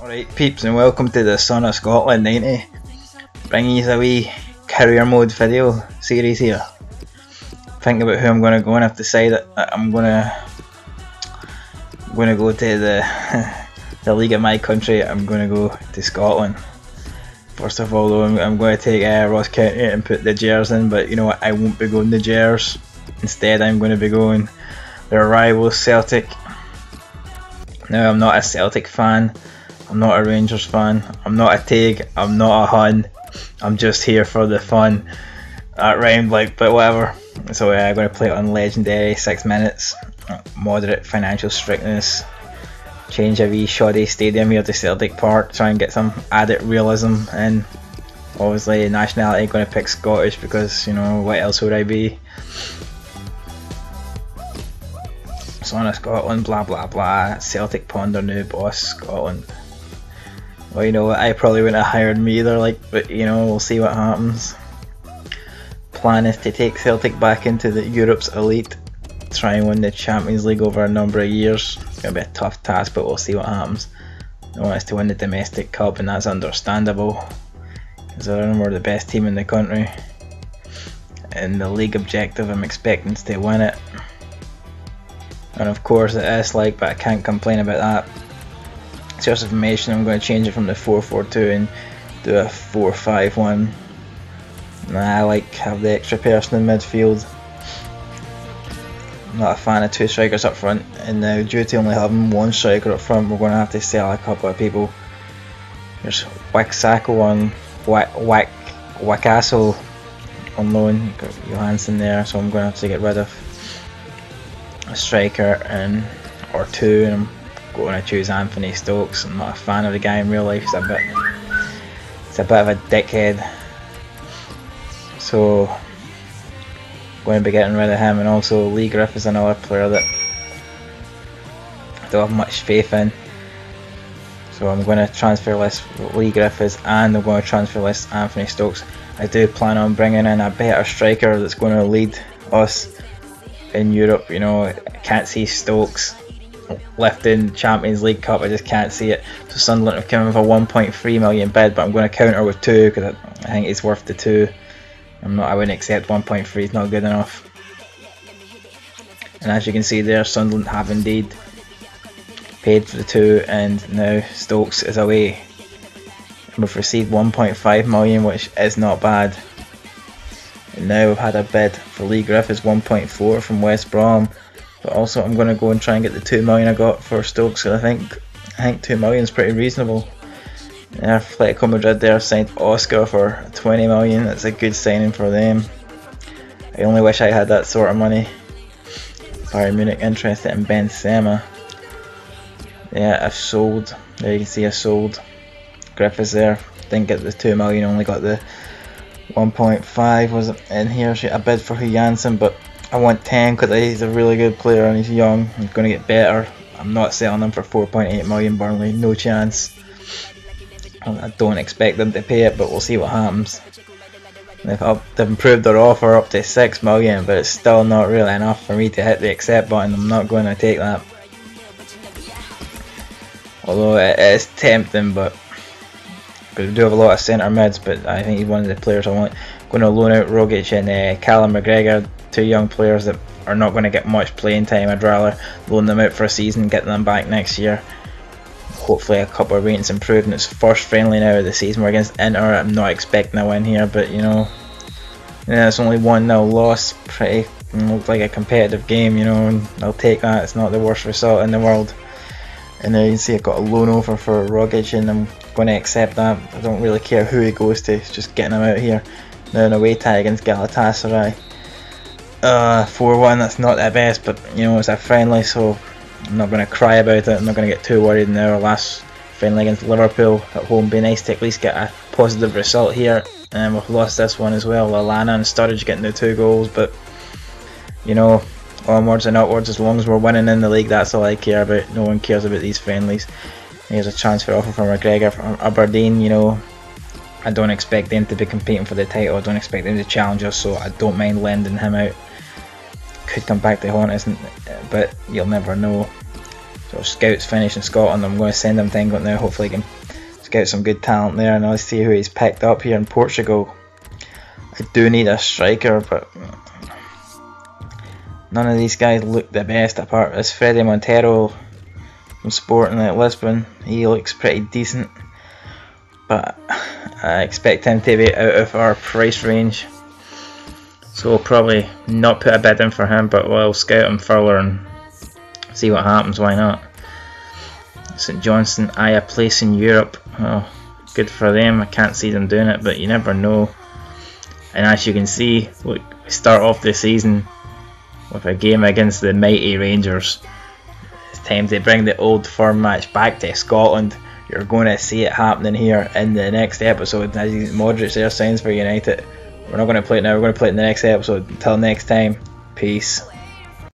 Alright peeps, and welcome to the Son of Scotland 90. Bringing you a wee career mode video series here. Thinking about who I'm going to go, and I've decided that I'm going to go to the league of my country. I'm going to go to Scotland. First of all though, I'm going to take Ross County and put the Gers in, but you know what, I won't be going the Gers. Instead I'm going to be going their rivals Celtic. Now I'm not a Celtic fan, I'm not a Rangers fan, I'm not a Tague, I'm not a Hun, I'm just here for the fun. That rhymed like, but whatever. So I'm going to play it on legendary 6 minutes, moderate financial strictness, change a wee shoddy stadium here to Celtic Park, try and get some added realism, and obviously nationality, going to pick Scottish because, you know, what else would I be? Son of Scotland, blah blah blah, Celtic Ponder new boss, Scotland. Well, you know what, I probably wouldn't have hired me either, like, but you know, we'll see what happens. Plan is to take Celtic back into the Europe's elite, try and win the Champions League over a number of years. It's going to be a tough task, but we'll see what happens. I want us to win the domestic cup, and that's understandable, because we're the best team in the country. And the league objective, I'm expecting to win it. And of course it is like, but I can't complain about that. Source of information, I'm going to change it from the 4-4-2 and do a 4-5-1. I like have the extra person in midfield. I'm not a fan of 2 strikers up front, and now due to only having 1 striker up front, we're going to have to sell a couple of people. There's Waxaco and Wakaso on loan, got Johansson there, so I'm going to have to get rid of a striker or 2, and I'm going to choose Anthony Stokes. I'm not a fan of the guy in real life, he's a bit of a dickhead, so I'm going to be getting rid of him. And also Lee Griff is another player that I don't have much faith in, so I'm going to transfer list Lee Griffiths, and I'm going to transfer list Anthony Stokes. I do plan on bringing in a better striker that's going to lead us in Europe. You know, I can't see Stokes lifting Champions League Cup, I just can't see it. So Sunderland have come in with a 1.3 million bid, but I'm going to counter with 2 because I think it's worth the 2. I wouldn't accept 1.3, it's not good enough. And as you can see there, Sunderland have indeed paid for the 2, and now Stokes is away. And we've received 1.5 million, which is not bad. And now we've had a bid for Lee Griffiths 1.4 from West Brom, but also I'm going to go and try and get the 2 million I got for Stokes, because I think 2 million is pretty reasonable. And Atletico Madrid there signed Oscar for 20 million, that's a good signing for them. I only wish I had that sort of money. Bayern Munich interested in Benzema. Yeah, I've sold, there you can see I sold Griffiths there, didn't get the 2 million, only got the 1.5 was in here. A bid for Johansson, but I want 10 because he's a really good player and he's young, he's going to get better. I'm not selling him for 4.8 million, Burnley, no chance. I don't expect them to pay it, but we'll see what happens. They've improved their offer up to 6 million, but it's still not really enough for me to hit the accept button. I'm not going to take that, although it is tempting, but because we do have a lot of centre mids, but I think he's one of the players I want. I'm going to loan out Rogic and Callum McGregor, 2 young players that are not going to get much playing time. I'd rather loan them out for a season, get them back next year. Hopefully a couple of ratings improved, and it's first friendly now of the season. We're against Inter. I'm not expecting a win here, but you know, it's only 1-0 loss. Pretty looked like a competitive game, you know, and I'll take that. It's not the worst result in the world. And there you can see I've got a loan over for Rogic, and I'm going to accept that. I don't really care who he goes to, it's just getting him out here. Now an away tie against Galatasaray. 4-1, that's not the best, but you know, it's a friendly, so I'm not going to cry about it. I'm not going to get too worried. In our last friendly against Liverpool at home, be nice to at least get a positive result here. And we've lost this one as well. Lallana and Sturridge getting the 2 goals, but you know, onwards and upwards. As long as we're winning in the league, that's all I care about. No one cares about these friendlies. Here's a transfer offer from McGregor from Aberdeen. You know, I don't expect them to be competing for the title. I don't expect them to challenge us, so I don't mind lending him out. Could come back to haunt us, but you'll never know. So scouts finish in Scotland. I'm going to send him to England now. Hopefully he can scout some good talent there, and I'll see who he's picked up here in Portugal. I do need a striker, but none of these guys look the best apart from this Freddie Montero from Sporting at Lisbon. He looks pretty decent, but I expect him to be out of our price range, so we'll probably not put a bid in for him, but we'll scout him further and see what happens. Why not? St Johnstone eye a place in Europe. Oh, good for them. I can't see them doing it, but you never know. And as you can see, look, we start off the season with a game against the mighty Rangers. It's time to bring the old firm match back to Scotland. You're going to see it happening here in the next episode. As Modric there signs for United. We're not going to play it now, we're going to play it in the next episode. Until next time, peace.